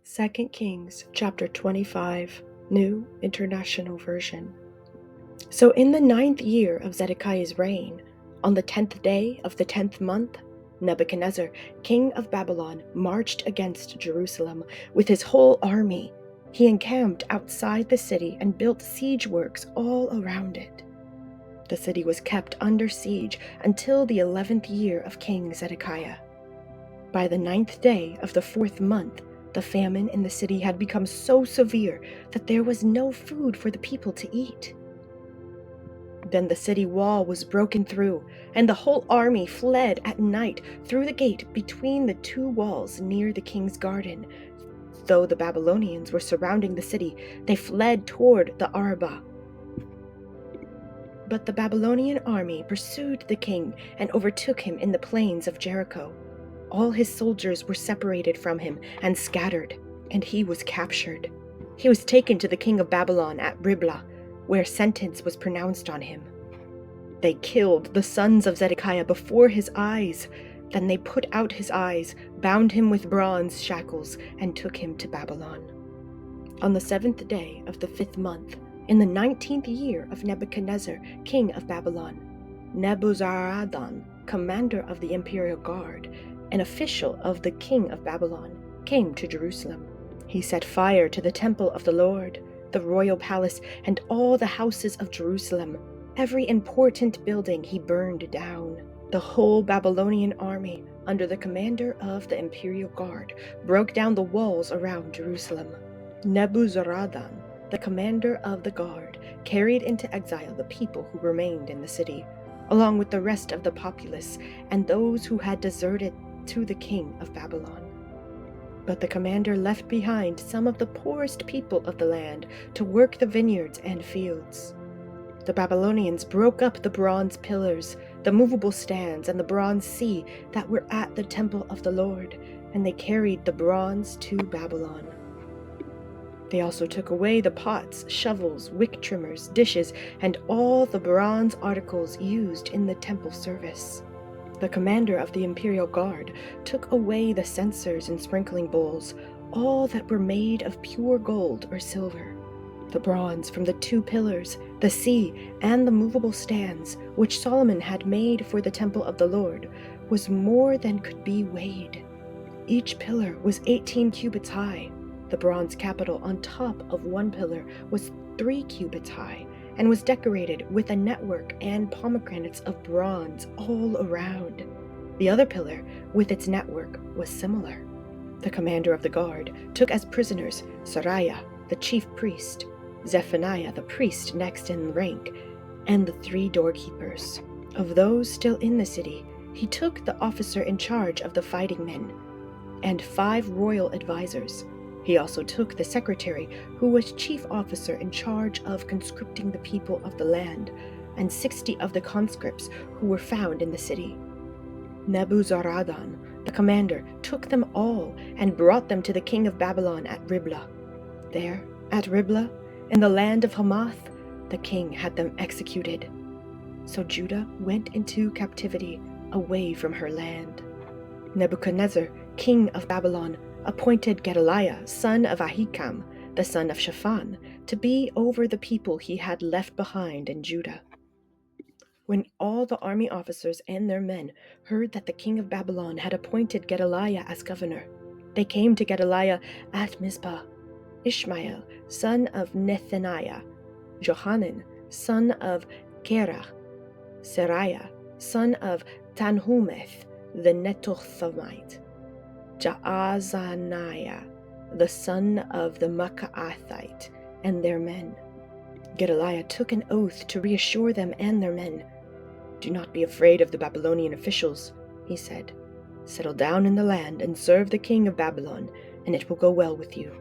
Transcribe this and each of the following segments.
2 Kings chapter 25, New International Version. So in the 9th year of Zedekiah's reign, on the 10th day of the 10th month, Nebuchadnezzar, king of Babylon, marched against Jerusalem with his whole army. He encamped outside the city and built siege works all around it. The city was kept under siege until the 11th year of King Zedekiah. By the 9th day of the 4th month, the famine in the city had become so severe that there was no food for the people to eat. Then the city wall was broken through, and the whole army fled at night through the gate between the two walls near the king's garden. Though the Babylonians were surrounding the city, they fled toward the Arabah. But the Babylonian army pursued the king and overtook him in the plains of Jericho. All his soldiers were separated from him and scattered, and he was captured. He was taken to the king of Babylon at Riblah, where sentence was pronounced on him. They killed the sons of Zedekiah before his eyes. Then they put out his eyes, bound him with bronze shackles, and took him to Babylon. On the 7th day of the 5th month, in the 19th year of Nebuchadnezzar, king of Babylon, Nebuzaradan, commander of the imperial guard, an official of the king of Babylon, came to Jerusalem. He set fire to the temple of the Lord, the royal palace, and all the houses of Jerusalem. Every important building he burned down. The whole Babylonian army, under the commander of the imperial guard, broke down the walls around Jerusalem. Nebuzaradan, the commander of the guard, carried into exile the people who remained in the city, along with the rest of the populace and those who had deserted to the king of Babylon. But the commander left behind some of the poorest people of the land to work the vineyards and fields. The Babylonians broke up the bronze pillars, the movable stands, and the bronze sea that were at the temple of the Lord, and they carried the bronze to Babylon. They also took away the pots, shovels, wick trimmers, dishes, and all the bronze articles used in the temple service. The commander of the imperial guard took away the censers and sprinkling bowls, all that were made of pure gold or silver. The bronze from the 2 pillars, the sea, and the movable stands, which Solomon had made for the temple of the Lord, was more than could be weighed. Each pillar was 18 cubits high. The bronze capital on top of one pillar was 3 cubits high, and was decorated with a network and pomegranates of bronze all around. The other pillar, with its network, was similar. The commander of the guard took as prisoners Seraiah, the chief priest, Zephaniah, the priest next in rank, and the 3 doorkeepers. Of those still in the city, he took the officer in charge of the fighting men, and 5 royal advisors. He also took the secretary, who was chief officer in charge of conscripting the people of the land, and 60 of the conscripts who were found in the city. Nebuzaradan, the commander, took them all and brought them to the king of Babylon at Riblah. There, at Riblah, in the land of Hamath, the king had them executed. So Judah went into captivity away from her land. Nebuchadnezzar, king of Babylon, appointed Gedaliah, son of Ahikam, the son of Shaphan, to be over the people he had left behind in Judah. When all the army officers and their men heard that the king of Babylon had appointed Gedaliah as governor, they came to Gedaliah at Mizpah. Ishmael, son of Nethaniah, Johanan, son of Kerah, Seraiah, son of Tanhumeth, the Netophathite, Jaazaniah, the son of the Maaccathite, and their men. Gedaliah took an oath to reassure them and their men. "Do not be afraid of the Babylonian officials," he said. "Settle down in the land and serve the king of Babylon, and it will go well with you."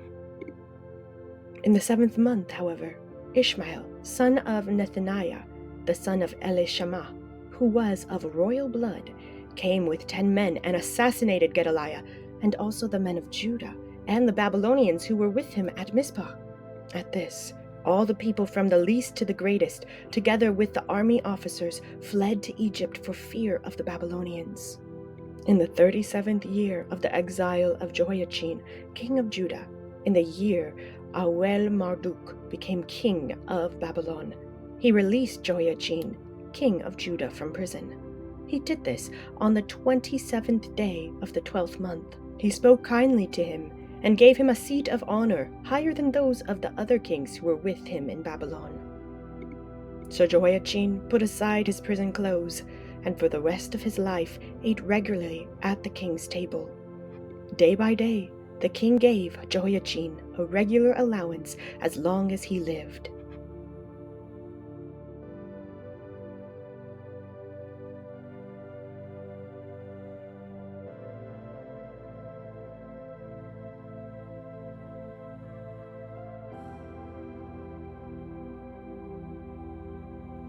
In the 7th month, however, Ishmael, son of Nethaniah, the son of Elishama, who was of royal blood, came with 10 men and assassinated Gedaliah, and also the men of Judah, and the Babylonians who were with him at Mizpah. At this, all the people from the least to the greatest, together with the army officers, fled to Egypt for fear of the Babylonians. In the 37th year of the exile of Jehoiachin, king of Judah, in the year Awel-Marduk became king of Babylon, he released Jehoiachin, king of Judah, from prison. He did this on the 27th day of the 12th month. He spoke kindly to him and gave him a seat of honor higher than those of the other kings who were with him in Babylon. So Jehoiachin put aside his prison clothes, and for the rest of his life ate regularly at the king's table. Day by day, the king gave Jehoiachin a regular allowance as long as he lived.